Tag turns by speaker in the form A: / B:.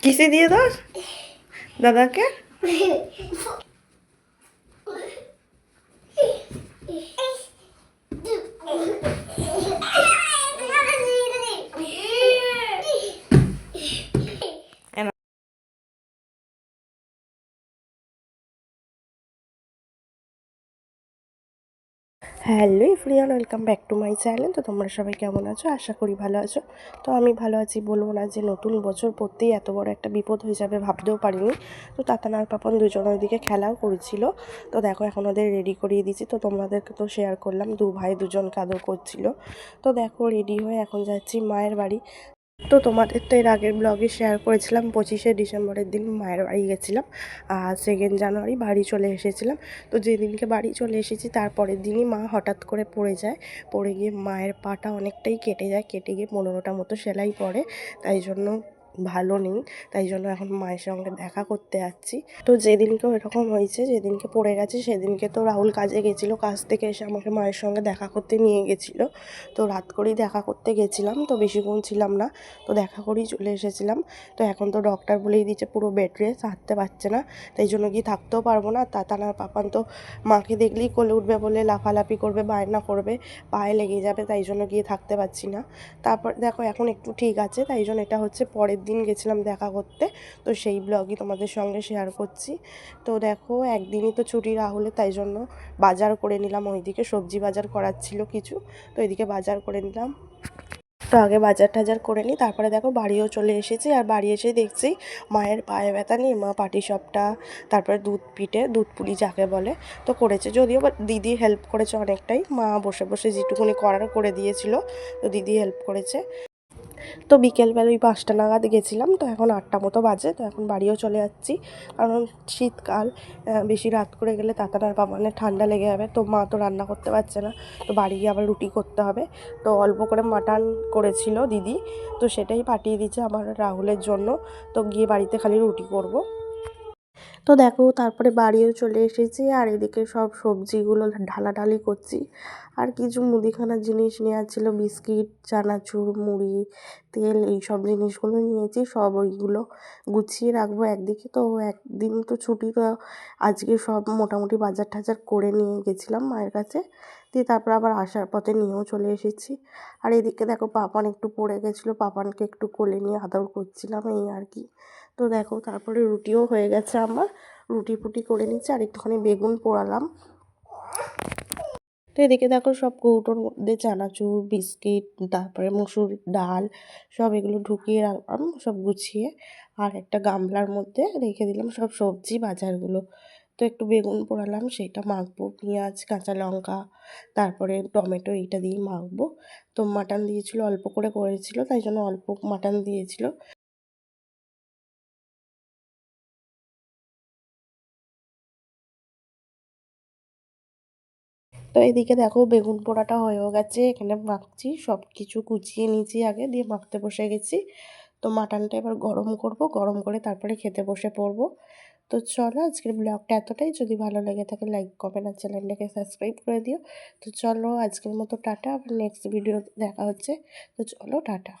A: কিসে দিয়ে দাও দাদাকে? Hello everyone, welcome back to my channel. তো তোমরা সবাই কেমন আছো? আশা করি ভালো আছো। তো আমি ভালো আছি, বলবো না যে নতুন বছর পড়তেই এত বড় একটা বিপদ হয়ে যাবে ভাবতেও পারিনি। তো তাতান আর পাপন দুজন ওইদিকে খেলাও করেছিল। তো দেখো এখন ওদের রেডি করিয়ে দিচ্ছি। তো তোমাদেরকে তো শেয়ার করলাম দু ভাই দুজনকে আদর করছিল। তো দেখো রেডি হয়ে এখন যাচ্ছি মায়ের বাড়ি। তো তোমাদের তো এর আগের ব্লগে শেয়ার করেছিলাম 25শে ডিসেম্বরের দিন মায়ের বাড়ি গেছিলাম, আর 2 জানুয়ারি বাড়ি চলে এসেছিলাম। তো যেদিনকে বাড়ি চলে এসেছি তারপরের দিনই মা হঠাৎ করে পড়ে যায়। পড়ে গিয়ে মায়ের পাটা অনেকটাই কেটে যায়, কেটে গিয়ে 15টা মতো সেলাই পড়ে। তাই জন্য ভালো নেই, তাই জন্য এখন মায়ের সঙ্গে দেখা করতে যাচ্ছি। তো যেদিনকেও এরকম হয়েছে, যেদিনকে পড়ে গেছে সেদিনকে তো রাহুল কাজে গেছিলো, কাজ থেকে এসে আমাকে মায়ের সঙ্গে দেখা করতে নিয়ে গেছিলো। তো রাত করেই দেখা করতে গেছিলাম, তো বেশিক্ষণ ছিলাম না, তো দেখা করেই চলে এসেছিলাম। তো এখন তো ডক্টর বলেই দিচ্ছে পুরো বেড রেস্ট, হাঁটতে পারছে না, তাই জন্য কি থাকতেও পারবো না। তাতান আর পাপান তো মাকে দেখলেই কোলে উঠবে বলে লাফালাফি করবে, বায়না করবে, পায়ে লেগে যাবে, তাই জন্য গিয়ে থাকতে পারছি না। তারপর দেখো এখন একটু ঠিক আছে, তাই জন্য এটা হচ্ছে পরের দিন গেছিলাম দেখা করতে। তো সেই ব্লগই তোমাদের সঙ্গে শেয়ার করছি। তো দেখো একদিনই তো ছুটি রাহুলে, তাই জন্য বাজার করে নিলাম, ওইদিকে সবজি বাজার করার ছিল কিছু, তো এদিকে বাজার করে নিলাম। তো আগে বাজার টাজার করে নিই, তারপরে দেখো বাড়িও চলে এসেছি। আর বাড়ি এসেই দেখছি মায়ের পায়ে ব্যথা নিয়ে মা পাটিসাপটা, তারপরে দুধ পিঠে, দুধ পুলি যাকে বলে, তো করেছে। যদিও বা দিদি হেল্প করেছে অনেকটাই, মা বসে বসে যেটুকুনি করার করে দিয়েছিল, তো দিদি হেল্প করেছে। তো বিকেলবেলা ওই 5টা নাগাদ গেছিলাম, তো এখন 8টা মতো বাজে। তো এখন বাড়িও চলে যাচ্ছি, কারণ শীতকাল, বেশি রাত করে গেলে তাতানার পাপানের ঠান্ডা লেগে যাবে। তো মা তো রান্না করতে পারছে না, তো বাড়ি গিয়ে আবার রুটি করতে হবে। তো অল্প করে মাটন করেছিল দিদি, তো সেটাই পাঠিয়ে দিচ্ছে আমার রাহুলের জন্য। তো গিয়ে বাড়িতে খালি রুটি করব। তো দেখো তারপরে বাড়িও চলে এসেছি, আর এদিকে সব সবজিগুলো ঢালাঢালি করছি। আর কিছু মুদিখানার জিনিস নেওয়ার ছিল, বিস্কিট, চানাচুর, মুড়ি, তেল, এইসব জিনিসগুলো নিয়েছি। সব ওইগুলো গুছিয়ে রাখবো একদিকে। তো একদিন তো ছুটি, তো আজকে সব মোটামুটি বাজার টাজার করে নিয়ে গেছিলাম মায়ের কাছে, দিয়ে তারপর আবার আসার পথে নিয়েও চলে এসেছি। আর এদিকে দেখো পাপান একটু পড়ে গেছিলো, পাপানকে একটু কোলে নিয়ে আদর করছিলাম, এই আর কি। তো দেখো তারপরে রুটিও হয়ে গেছে আমার, রুটি ফুটি করে নিচ্ছি, আর একটুখানি বেগুন পোড়ালাম। তো এদিকে দেখো সব কৌটোর মধ্যে চানাচুর, বিস্কিট, তারপরে মুসুর ডাল, সব এগুলো ঢুকিয়ে রাখলাম, সব গুছিয়ে। আর একটা গামলার মধ্যে রেখে দিলাম সব সবজি বাজারগুলো। তো একটু বেগুন পোড়ালাম, সেটা মাখবো, পেঁয়াজ, কাঁচা লঙ্কা, তারপরে টমেটো, এইটা দিয়ে মাখবো। তো মাটন দিয়েছিল, অল্প করে করেছিল, তাই জন্য অল্প মাটন দিয়েছিল। তো এদিকে দেখো বেগুন পোড়াটা হয়েও গেছে, এখানে মাখছি, সব কিছু কুচিয়ে নিয়েছি আগে, দিয়ে মাখতে বসে গেছি। তো মাটনটা এবার গরম করব, গরম করে তারপরে খেতে বসে পড়বো। তো চলো আজকের ব্লগটা এতটাই, যদি ভালো লেগে থাকে লাইক কমেন্ট আর চ্যানেলটাকে সাবস্ক্রাইব করে দিও। তো চলো আজকের মতো টাটা, আবার নেক্সট ভিডিও দেখা হচ্ছে। তো চলো টাটা।